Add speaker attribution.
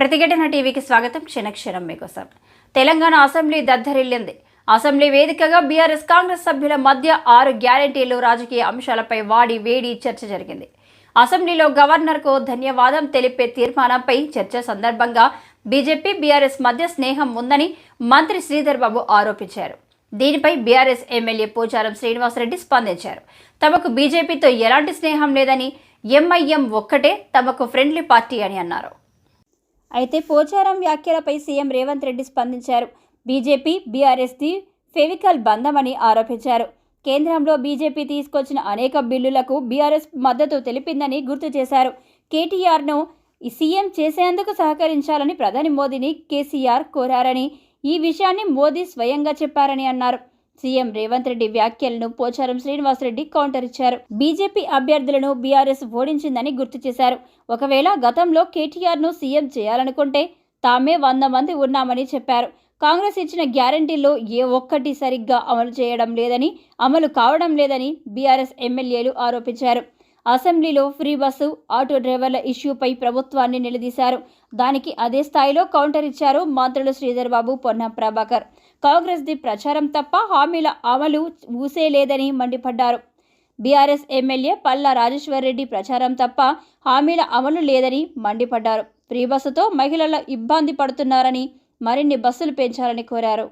Speaker 1: ప్రతిఘటన టీవీకి స్వాగతం. క్షణక్షణం మీకోసం. తెలంగాణ అసెంబ్లీ దద్దరిల్లింది. అసెంబ్లీ వేదికగా బీఆర్ఎస్ కాంగ్రెస్ సభ్యుల మధ్య 6 గ్యారెంటీలు రాజకీయ అంశాలపై వాడి వేడి చర్చ జరిగింది. అసెంబ్లీలో గవర్నర్కు ధన్యవాదం తెలిపే తీర్మానంపై చర్చ సందర్భంగా బీజేపీ బీఆర్ఎస్ మధ్య స్నేహం ఉందని మంత్రి శ్రీధర్ బాబు ఆరోపించారు. దీనిపై బీఆర్ఎస్ ఎమ్మెల్యే పోచారం శ్రీనివాసరెడ్డి స్పందించారు. తమకు బీజేపీతో ఎలాంటి స్నేహం లేదని, ఎంఐఎం ఒక్కటే తమకు ఫ్రెండ్లీ పార్టీ అని అన్నారు. అయితే పోచారం వ్యాఖ్యలపై సీఎం రేవంత్ రెడ్డి స్పందించారు. బీజేపీ బీఆర్ఎస్ది ఫెవికల్ బంధమని ఆరోపించారు. కేంద్రంలో బీజేపీ తీసుకొచ్చిన అనేక బిల్లులకు బీఆర్ఎస్ మద్దతు తెలిపిందని గుర్తు చేశారు. కేటీఆర్ను సీఎం చేసేందుకు సహకరించాలని ప్రధాని మోదీని కేసీఆర్ కోరారని, ఈ విషయాన్ని మోదీ స్వయంగా చెప్పారని అన్నారు. సీఎం రేవంత్ రెడ్డి వ్యాఖ్యలను పోచారం శ్రీనివాసరెడ్డి కౌంటర్ ఇచ్చారు. బీజేపీ అభ్యర్థులను బీఆర్ఎస్ ఓడించిందని గుర్తు చేశారు. ఒకవేళ గతంలో కేటీఆర్ను సీఎం చేయాలనుకుంటే తామే 100 మంది ఉన్నామని చెప్పారు. కాంగ్రెస్ ఇచ్చిన గ్యారంటీల్లో ఏ ఒక్కటి సరిగ్గా అమలు చేయడం లేదని, అమలు కావడం లేదని బీఆర్ఎస్ ఎమ్మెల్యేలు ఆరోపించారు. అసెంబ్లీలో ఫ్రీ బస్సు, ఆటో డ్రైవర్ల ఇష్యూపై ప్రభుత్వాన్ని నిలదీశారు. దానికి అదే స్థాయిలో కౌంటర్ ఇచ్చారు మంత్రులు శ్రీధర్ బాబు, పొన్నం ప్రభాకర్. కాంగ్రెస్ది ప్రచారం తప్ప హామీల అమలు ఊసే లేదని మండిపడ్డారు. బీఆర్ఎస్ ఎమ్మెల్యే పల్లా రాజేశ్వరరెడ్డి ప్రచారం తప్ప హామీల అమలు లేదని మండిపడ్డారు. ఫ్రీ బస్సుతో మహిళలు ఇబ్బంది పడుతున్నారని, మరిన్ని బస్సులు పెంచాలని కోరారు.